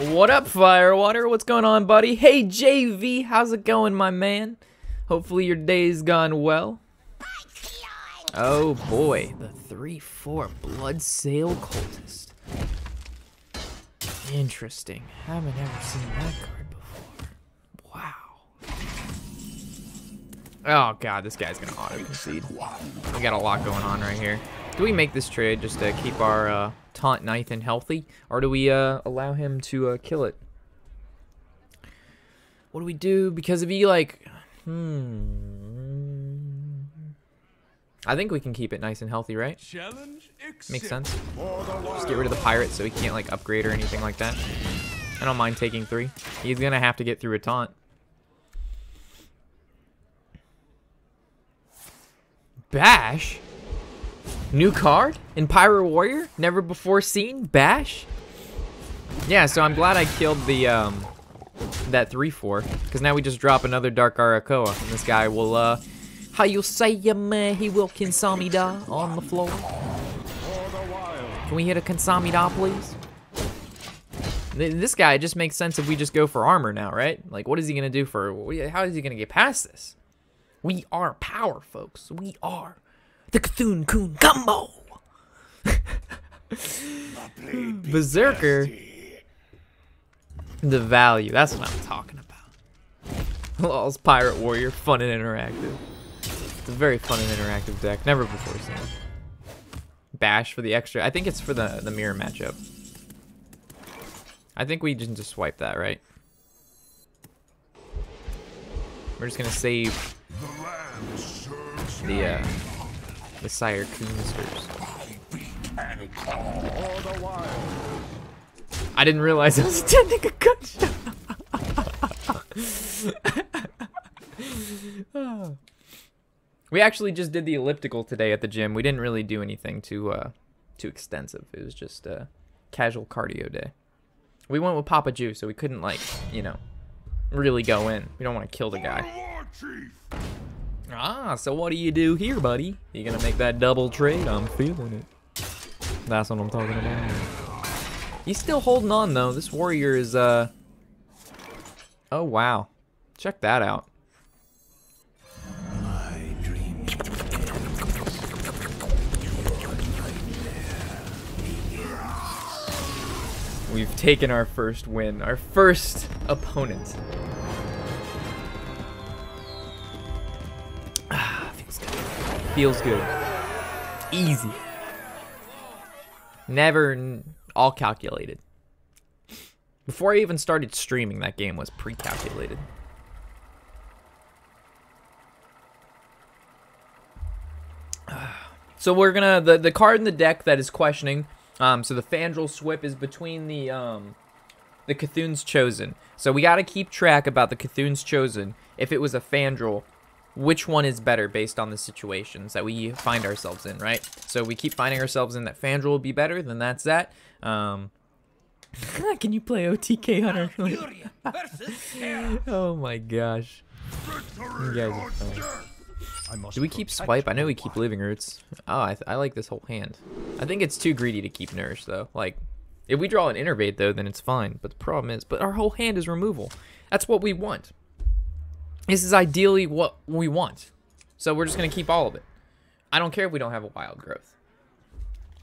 What up, Firewater? What's going on, buddy? Hey, JV, how's it going, my man? Hopefully your day's gone well. Oh boy, the 3/4 Blood Sail Cultist. Interesting. Haven't ever seen that card before. Wow. Oh god, this guy's gonna auto concede. We got a lot going on right here. Do we make this trade just to keep our taunt Kun'Thun healthy, or do we allow him to kill it? What do we do? Because if he like, I think we can keep it nice and healthy, right? Makes sense. Just get rid of the pirate so he can't like upgrade or anything like that. I don't mind taking 3. He's gonna have to get through a taunt. Bash? New card in Pyro Warrior? Never before seen? Bash? Yeah, so I'm glad I killed the that 3/4, because now we just drop another Dark Arakoa, and this guy will how you say he will Kinsamida on the floor. Can we hit a Kinsamida, please? This guy, it just makes sense if we just go for armor now, right? Like, what is he gonna do for, how is he gonna get past this? We are power, folks. We are the Kun'Thun Kun combo. Berserker. The value, that's what I'm talking about. Law's Pirate Warrior, fun and interactive. It's a very fun and interactive deck. Never before seen. Bash for the extra. I think it's for the mirror matchup. I think we just swipe that, right? We're just gonna save the Sire Kunsters. I didn't realize I was attending a gunshot. We actually just did the elliptical today at the gym. We didn't really do anything too extensive. It was just a casual cardio day. We went with Papa Juice, so we couldn't, like, you know, really go in. We don't want to kill the guy. Ah, so what do you do here, buddy? You gonna make that double trade? I'm feeling it. That's what I'm talking about. He's still holding on, though. This warrior is, oh, wow. Check that out. We've taken our first win, our first opponent. Ah, feels good. Feels good. Easy. Never all calculated. Before I even started streaming, that game was pre-calculated. So we're gonna, the card in the deck that is questioning, so the Fandral Swip is between the Kun'Thun's Chosen. So we gotta keep track about the Kun'Thun's Chosen. If it was a Fandral, which one is better based on the situations that we find ourselves in, right? So we keep finding ourselves in that Fandral will be better, then that's that. Can you play OTK Hunter? Oh my gosh. You guys are funny. Do we keep Swipe? I know we keep Living Roots. Oh, I like this whole hand. I think it's too greedy to keep Nourish, though. Like, if we draw an Innervate, though, then it's fine. But the problem is, but our whole hand is removal. That's what we want. This is ideally what we want. So we're just going to keep all of it. I don't care if we don't have a Wild Growth.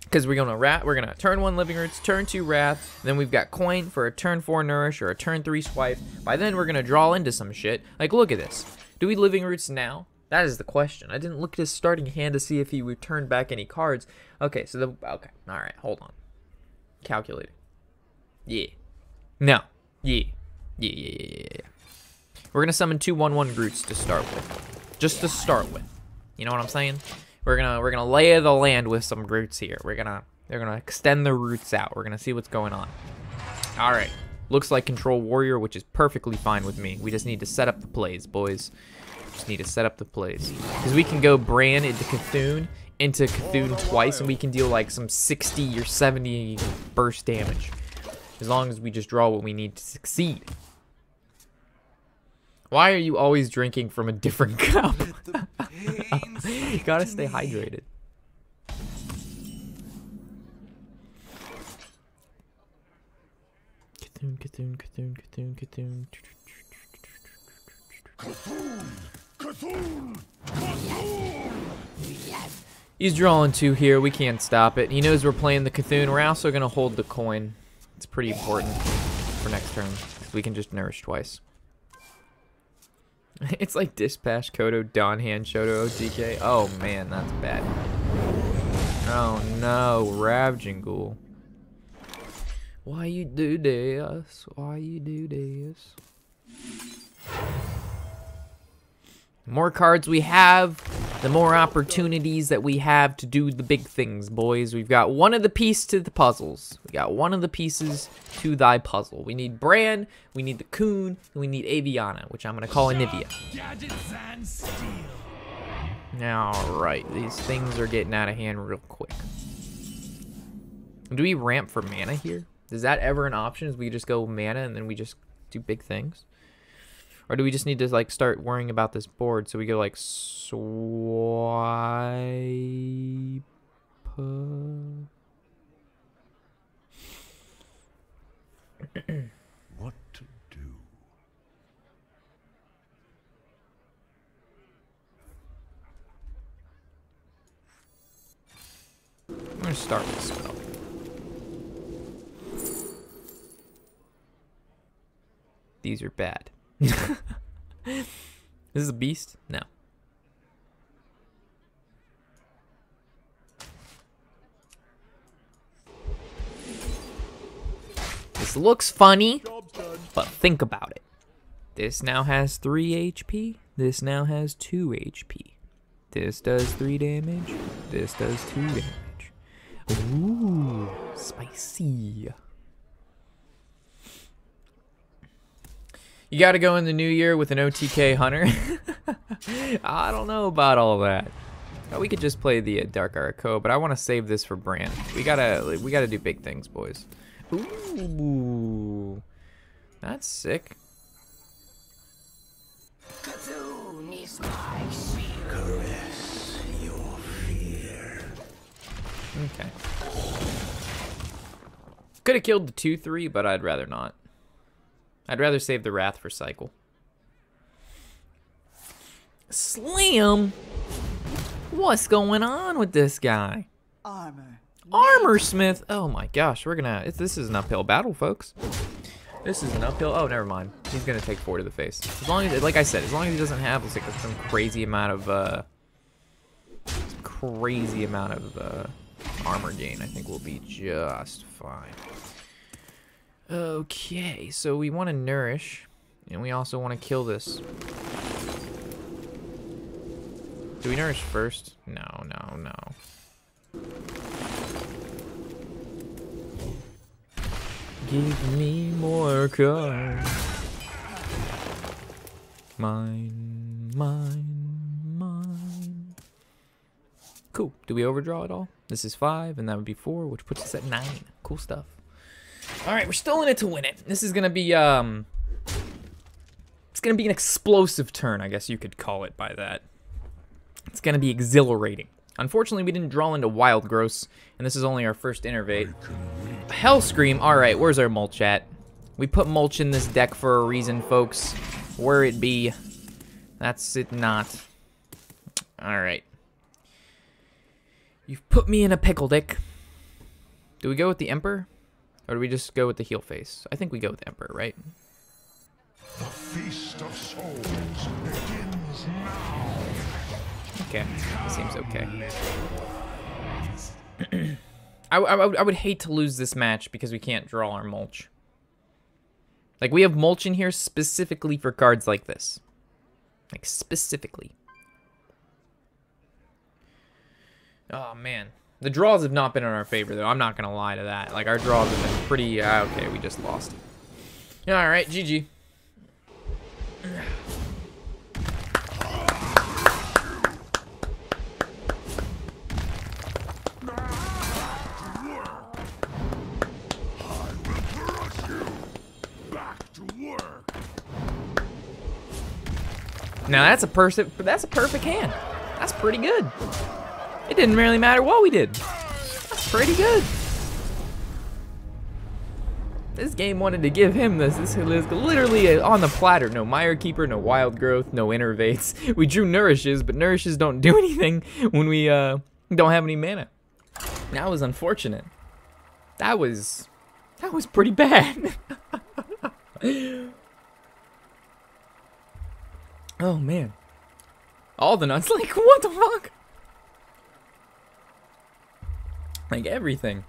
Because we're gonna turn 1 Living Roots, turn 2 Wrath, then we've got Coin for a turn 4 Nourish or a turn 3 Swipe. By then, we're going to draw into some shit. Like, look at this. Do we Living Roots now? That is the question. I didn't look at his starting hand to see if he would turn back any cards. Okay, so okay, all right, hold on. Calculating. Yeah. No. Yeah. Yeah. We're gonna summon 2 1/1 Groots to start with. Just to start with. You know what I'm saying? We're gonna lay the land with some Groots here. They're gonna extend the roots out. We're gonna see what's going on. All right. Looks like Control Warrior, which is perfectly fine with me. We just need to set up the plays, boys. Just need to set up the plays. Because we can go Bran into Kun'Thun twice, and we can deal like some 60 or 70 burst damage. As long as we just draw what we need to succeed. Why are you always drinking from a different cup? You gotta stay hydrated. Kun'Thun, Kun'Thun, Kun'Thun, Kun'Thun, Kun'Thun. Kun'Thun! Kun'Thun! He's drawing 2 here. We can't stop it. He knows we're playing the Kun'Thun. We're also going to hold the coin. It's pretty important for next turn. We can just nourish twice. It's like Dispatch, Kodo, Donhan, Shoto, OTK. Oh man, that's bad. Oh no, Ravaging Ghoul. Why you do this? Why you do this? The more cards we have, the more opportunities that we have to do the big things, boys. We've got one of the pieces to the puzzles. We got one of the pieces to thy puzzle. We need Bran, we need the Coon, and we need Aviana, which I'm gonna call Anivia. Alright, these things are getting out of hand real quick. Do we ramp for mana here? Is that ever an option? Is we just go mana and then we just do big things? Or do we just need to like start worrying about this board so we go like swipe? What to do? I'm gonna start with spell. These are bad. This is a beast? No. This looks funny, but think about it. This now has 3 HP. This now has 2 HP. This does 3 damage. This does 2 damage. Ooh, spicy. You gotta go in the new year with an OTK Hunter. I don't know about all that. Oh, we could just play the Dark Arako, but I want to save this for Bran. We gotta do big things, boys. Ooh, that's sick. Kun'Thun is my shield. Caress your fear. Okay. Could have killed the 2/3, but I'd rather not. I'd rather save the Wrath for cycle. Slam? What's going on with this guy? Armor. Armor Smith. Oh my gosh, this is an uphill battle, folks. This is an uphill. Oh, never mind. He's gonna take 4 to the face. As long as, like I said, as long as he doesn't have like some crazy amount of armor gain, I think we'll be just fine. Okay, so we want to nourish, and we also want to kill this. Do we nourish first? No, no, no. Give me more cards. Mine, mine, mine. Cool. Do we overdraw at all? This is 5, and that would be 4, which puts us at 9. Cool stuff. All right, we're still in it to win it. This is gonna be it's gonna be an explosive turn, I guess you could call it by that. It's gonna be exhilarating. Unfortunately, we didn't draw into Wild Gross, and this is only our first Innervate. Hellscream. All right, where's our mulch at? We put mulch in this deck for a reason, folks. Where it be? That's it not. All right. You've put me in a pickle, Dick. Do we go with the Emperor? Or do we just go with the heel face? I think we go with Emperor, right? The feast of souls begins now. Okay, that seems okay. I would hate to lose this match because we can't draw our mulch. Like, we have mulch in here specifically for cards like this. Like, specifically. Oh, man. The draws have not been in our favor, though. I'm not going to lie to that. Like, our draws have been pretty... okay, we just lost. Alright, GG. Now that's a perfect hand. That's pretty good. It didn't really matter what we did. That's pretty good. This game wanted to give him this. This is literally on the platter. No Mire Keeper, no Wild Growth, no Innervates. We drew Nourishes, but Nourishes don't do anything when we don't have any mana. That was unfortunate. That was pretty bad. Oh man. All the nuts, like what the fuck? Like everything.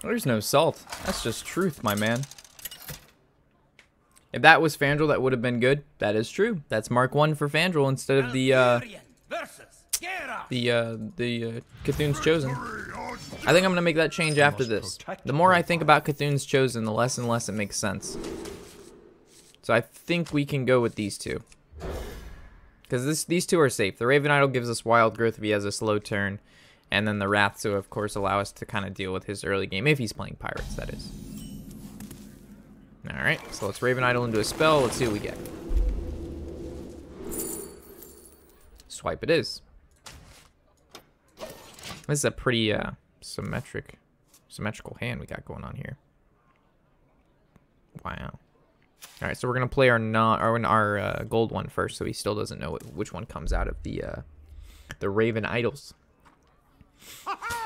There's no salt. That's just truth, my man. If that was Fandral, that would have been good. That is true. That's Mark 1 for Fandral instead of the Cthulhu's Chosen. I think I'm gonna make that change after this. The more I think about Cthulhu's Chosen, the less and less it makes sense. So I think we can go with these two. Because these two are safe. The Raven Idol gives us Wild Growth if he has a slow turn. And then the Wrath, so of course allow us to kind of deal with his early game, if he's playing Pirates, that is. Alright, so let's Raven Idol into a spell. Let's see what we get. Swipe it is. This is a pretty symmetrical hand we got going on here. Wow. Alright, so we're going to play our gold one first, so he still doesn't know which one comes out of the Raven Idols.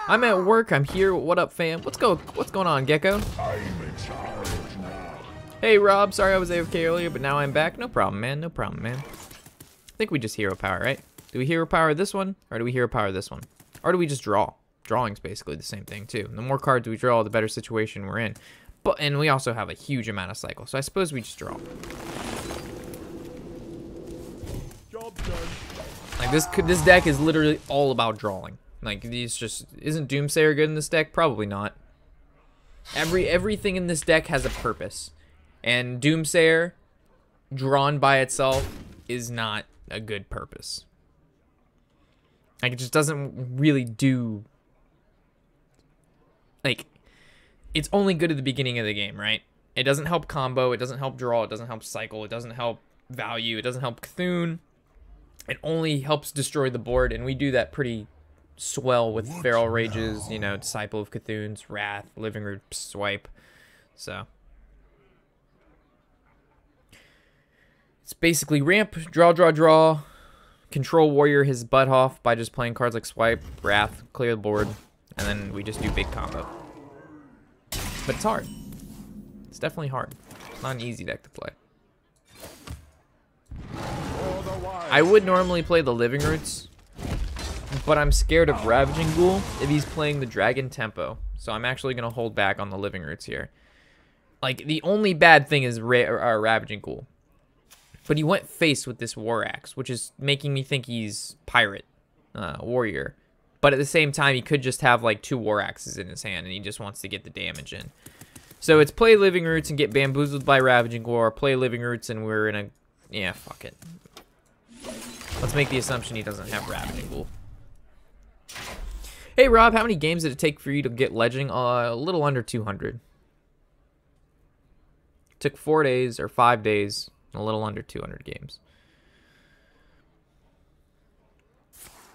I'm at work. I'm here. What up, fam? What's going on, Gecko? I'm in charge now. Hey, Rob. Sorry I was AFK earlier, but now I'm back. No problem, man. No problem, man. I think we just hero power, right? Do we hero power this one, or do we hero power this one? Or do we just draw? Drawing's basically the same thing, too. The more cards we draw, the better situation we're in. And we also have a huge amount of cycle, so I suppose we just draw. Job done. Like, this deck is literally all about drawing. Like, isn't Doomsayer good in this deck? Probably not. Everything in this deck has a purpose. And Doomsayer, drawn by itself, is not a good purpose. Like, it just doesn't really do... Like, it's only good at the beginning of the game, right? It doesn't help combo, it doesn't help draw, it doesn't help cycle, it doesn't help value, it doesn't help Kun'Thun. It only helps destroy the board, and we do that pretty... swell with Feral Rages, you know, Disciple of Cthulhu's, Wrath, Living Root, Swipe. So it's basically ramp, draw, control Warrior his butt off by just playing cards like Swipe, Wrath, clear the board, and then we just do big combo. But it's hard. It's definitely hard. It's not an easy deck to play. I would normally play the Living Roots, but I'm scared of Ravaging Ghoul if he's playing the Dragon Tempo. So I'm actually going to hold back on the Living Roots here. Like, the only bad thing is Ravaging Ghoul. But he went face with this War Axe, which is making me think he's Pirate Warrior. But at the same time, he could just have, like, 2 War Axes in his hand, and he just wants to get the damage in. So it's play Living Roots and get bamboozled by Ravaging Ghoul, or play Living Roots and we're in a... Yeah, fuck it. Let's make the assumption he doesn't have Ravaging Ghoul. Hey Rob, how many games did it take for you to get Legend? A little under 200. Took 4 days or 5 days, a little under 200 games.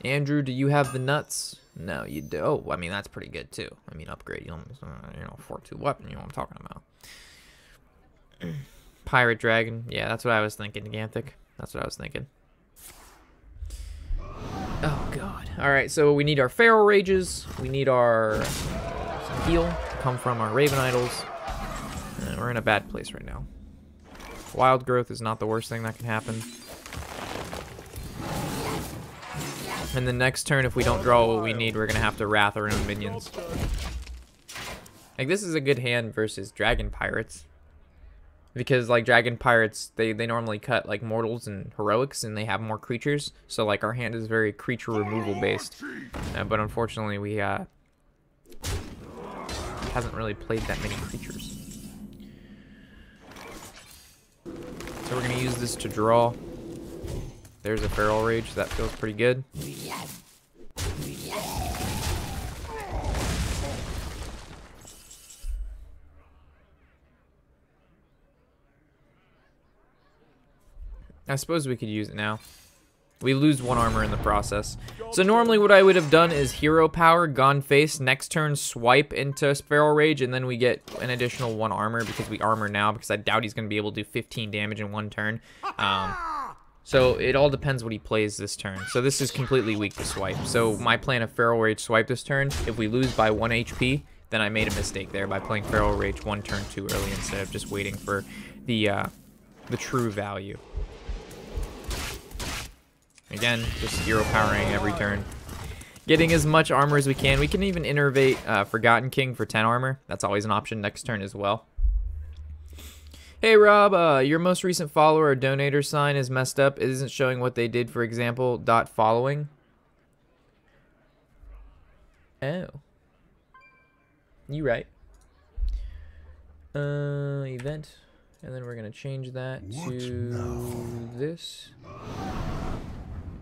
Andrew, do you have the nuts? No, you do. Oh, I mean, that's pretty good too. I mean, upgrade, you know 4-2 weapon, you know what I'm talking about. Pirate Dragon. Yeah, that's what I was thinking, Ganthic. That's what I was thinking. Oh god. Alright, so we need our Feral Rages. We need our heal to come from our Raven Idols. And we're in a bad place right now. Wild Growth is not the worst thing that can happen. And the next turn, if we don't draw what we need, we're gonna have to Wrath our own minions. Like, this is a good hand versus Dragon Pirates. Because, like, Dragon Pirates, they normally cut, like, Mortals and Heroics, and they have more creatures. So, like, our hand is very creature removal based. But unfortunately, we hasn't really played that many creatures. So we're going to use this to draw. There's a Feral Rage. That feels pretty good. I suppose we could use it now. We lose 1 armor in the process. So normally what I would have done is hero power, gone face, next turn swipe into Feral Rage, and then we get an additional 1 armor because we armor now, because I doubt he's going to be able to do 15 damage in 1 turn. So it all depends what he plays this turn. So this is completely weak to swipe. So my plan of Feral Rage swipe this turn, if we lose by 1 HP, then I made a mistake there by playing Feral Rage 1 turn too early instead of just waiting for the true value. Again, just hero powering every turn. Getting as much armor as we can. We can even innervate Forgotten King for 10 armor. That's always an option next turn as well. Hey Rob, your most recent follower or donator sign is messed up. It isn't showing what they did, for example, .following. Oh. You right. Event. And then we're going to change that to this.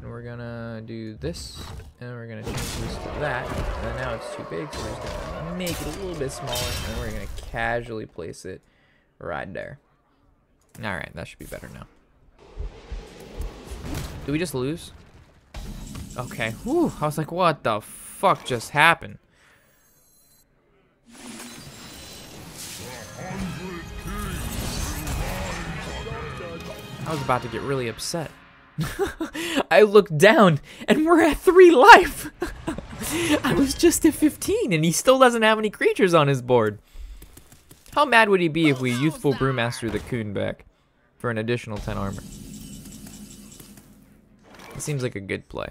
And we're gonna do this, and we're gonna change this to that, and now it's too big, so we're just gonna make it a little bit smaller, and we're gonna casually place it right there. Alright, that should be better now. Did we just lose? Okay, whew, I was like, what the fuck just happened? I was about to get really upset. I looked down and we're at 3 life. I was just at 15 and he still doesn't have any creatures on his board. How mad would he be if we Youthful Brewmaster the Kun back for an additional 10 armor? It seems like a good play.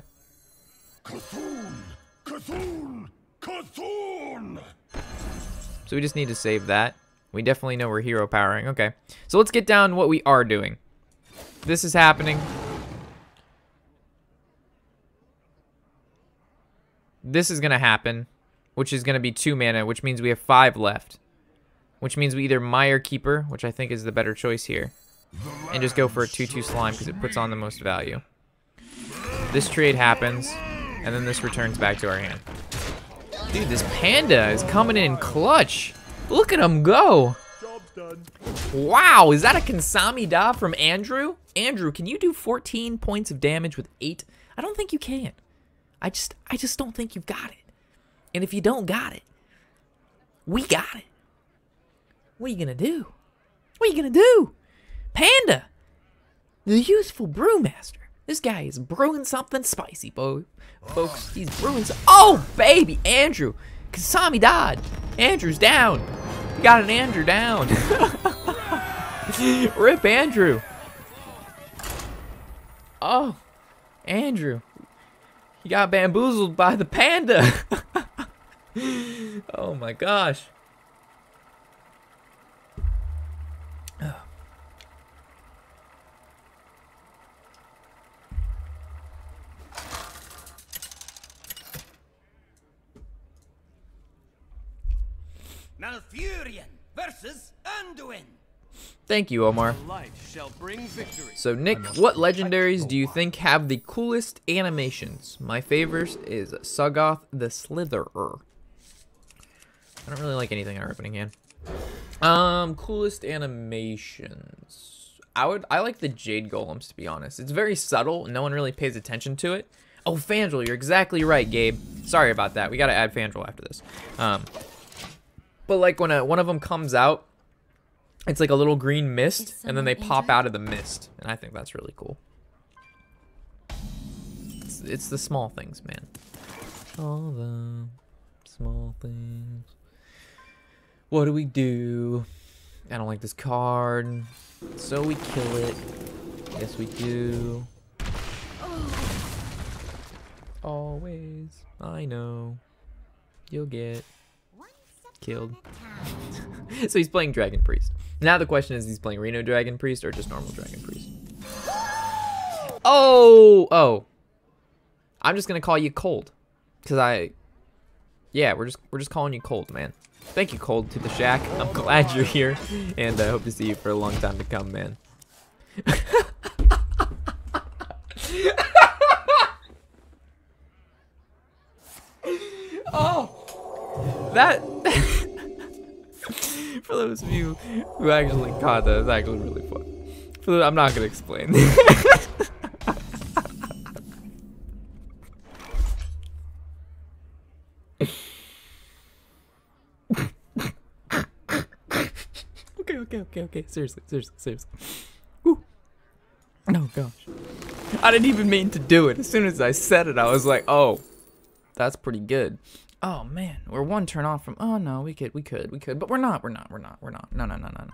Kun'Thun! Kun'Thun! Kun'Thun! So we just need to save that. We definitely know we're hero powering. Okay, so let's get down what we are doing. This is happening. This is gonna happen, which is gonna be 2 mana, which means we have 5 left. Which means we either Mire Keeper, which I think is the better choice here, and just go for a 2/2 slime because it puts on the most value. This trade happens, and then this returns back to our hand. Dude, this panda is coming in clutch. Look at him go. Job's done. Wow, is that a Kansami Da from Andrew? Andrew, can you do 14 points of damage with 8? I don't think you can. I just don't think you've got it. And if you don't got it, we got it. What are you gonna do? What are you gonna do? Panda, the Youthful Brewmaster. This guy is brewing something spicy, folks. He's brewing some. Oh, baby, Andrew. Kasami died. Andrew's down. We got an Andrew down. Rip Andrew. Oh, Andrew. He got bamboozled by the panda. Oh my gosh. Malfurion versus Anduin. Thank you, Omar. Light shall bring victory. So, Nick, what legendaries do you think have the coolest animations? My favorite is Suggoth the Slitherer. I don't really like anything in our opening hand. Coolest animations. I like the Jade Golems, to be honest. It's very subtle, and no one really pays attention to it. Oh, Fandral, you're exactly right, Gabe. Sorry about that. We gotta add Fandral after this. But like when one of them comes out, it's like a little green mist, and then they pop out of the mist, and I think that's really cool. It's the small things, man. All the small things. What do we do? I don't like this card, so we kill it. Yes, we do. Always, I know. You'll get killed. So he's playing Dragon Priest. Now the question is, he's playing Reno Dragon Priest or just normal Dragon Priest? Oh! I'm just gonna call you Cold, cause yeah, we're just calling you Cold, man. Thank you, Cold, to the Shack. I'm glad you're here, and I hope to see you for a long time to come, man. Oh, that. For those of you who actually caught that, it's actually really fun. I'm not gonna explain. okay. Seriously. Woo. Oh, gosh. I didn't even mean to do it. As soon as I said it, I was like, oh, that's pretty good. Oh, man. We're one turn off from... Oh, no, we could. But we're not. No.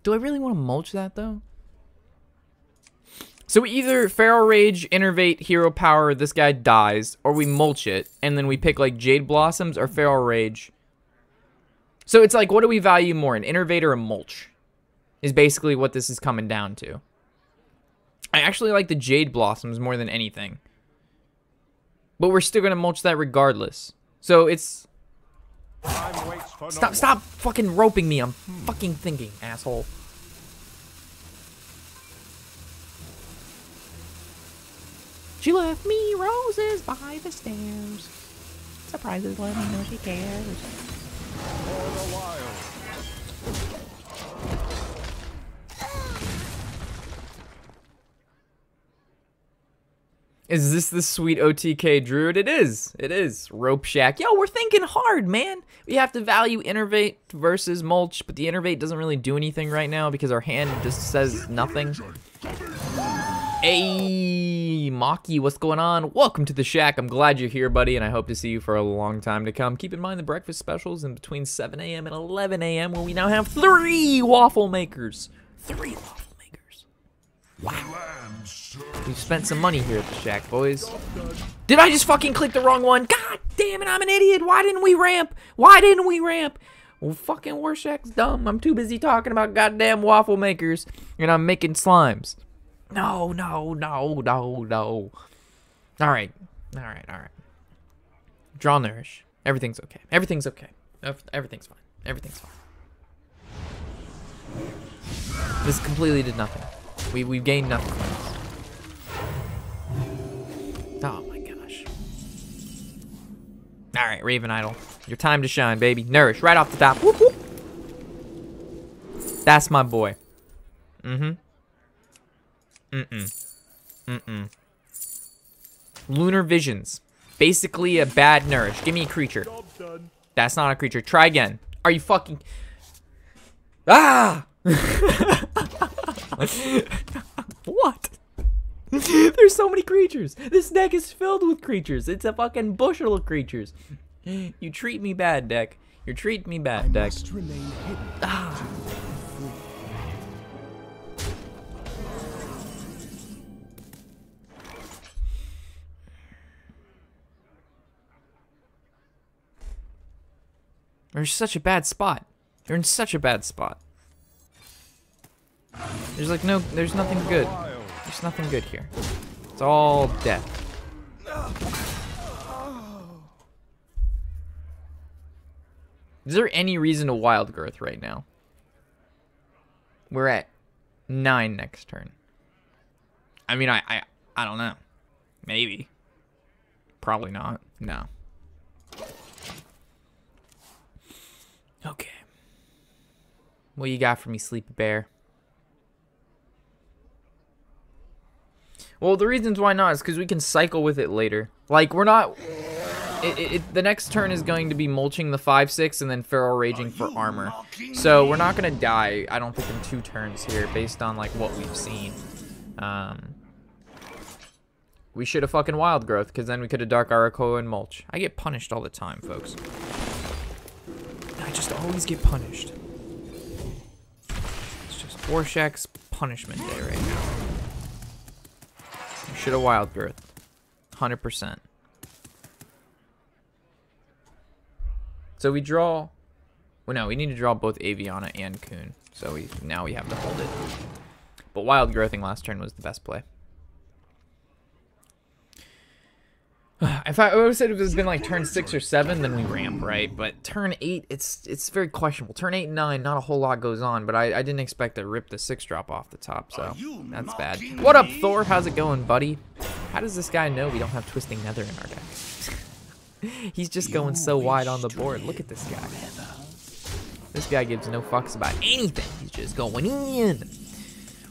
Do I really want to mulch that, though? So we either Feral Rage, Innervate, Hero Power, this guy dies, or we mulch it, and then we pick, like, Jade Blossoms or Feral Rage. So it's like, what do we value more, an Innervate or a mulch? Is basically what this is coming down to. I actually like the Jade Blossoms more than anything. But we're still gonna mulch that regardless. So it's... Stop fucking roping me. I'm fucking thinking, asshole. She left me roses by the stairs. Surprises let me know she cares. Is this the sweet OTK Druid? It is. It is. Rope Shack. Yo, we're thinking hard, man. We have to value Innervate versus Mulch, but the Innervate doesn't really do anything right now because our hand just says nothing. Hey, Maki, what's going on? Welcome to the Shack. I'm glad you're here, buddy, and I hope to see you for a long time to come. Keep in mind the breakfast specials in between 7 a.m. and 11 a.m. where we now have 3 waffle makers. 3 waffle makers. Wow. We've spent some money here at the Shack, boys. Did I just fucking click the wrong one? God damn it, I'm an idiot. Why didn't we ramp? Well, fucking Warshack's dumb. I'm too busy talking about goddamn waffle makers, and I'm making slimes. No. All right. Draw Nourish. Everything's okay. Everything's fine. This completely did nothing. We've gained nothing from this. Oh my gosh. All right, Raven Idol. Your time to shine, baby. Nourish right off the top. Whoop, whoop. That's my boy. Lunar Visions. Basically a bad Nourish. Give me a creature. That's not a creature. Try again. Are you fucking... Ah! What? There's so many creatures. This deck is filled with creatures. It's a fucking bushel of creatures. You treat me bad, deck. You're treating me bad, deck. Ah. You're such a bad spot. You're in such a bad spot. There's like there's nothing good. There's nothing good here. It's all death. Is there any reason to Wild Growth right now? We're at 9 next turn. I mean, I don't know. Maybe. Probably not. No. Okay. What you got for me, Sleepy Bear? Well, the reasons why not is because we can cycle with it later. Like, we're not... the next turn is going to be mulching the 5/6 and then Feral Raging for armor. So we're not going to die, I don't think, in 2 turns here based on, like, what we've seen. We should have fucking Wild Growth because then we could have Dark Araco and mulch. I get punished all the time, folks. I just always get punished. It's just Warshack's punishment day right now. Should have Wild Growth. 100%. So we draw... Well, no, we need to draw both Aviana and Kun. So now we have to hold it. But Wild Growthing last turn was the best play. If I would have said it was been like turn 6 or 7, then we ramp, right? But turn 8, it's very questionable. Turn 8 and 9, not a whole lot goes on, but I didn't expect to rip the 6-drop off the top, so that's bad. What up, Thor? How's it going, buddy? How does this guy know we don't have Twisting Nether in our deck? He's just going so wide on the board. Look at this guy. This guy gives no fucks about anything. He's just going in.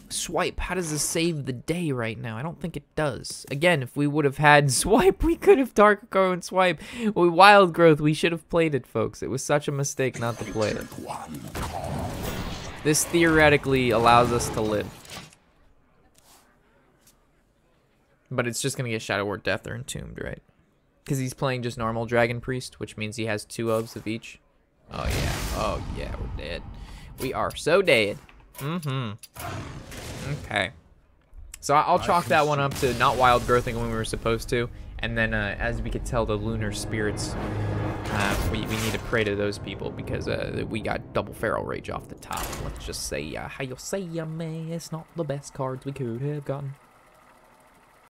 Swipe, how does this save the day right now? I don't think it does. Again, if we would have had Swipe, we could have Dark Echo and Swipe. With Wild Growth, we should have played it, folks. It was such a mistake not to play it. This theoretically allows us to live. But it's just going to get Shadow Word Death or Entombed, right? Because he's playing just normal Dragon Priest, which means he has 2 ofs of each. Oh, yeah. Oh, yeah, we're dead. We are so dead. Mm-hmm. Okay. So I'll chalk that one up to not wild growthing when we were supposed to. And then, as we could tell, the lunar spirits, we need to pray to those people because we got double Feral Rage off the top. Let's just say, how you say, it's not the best cards we could have gotten.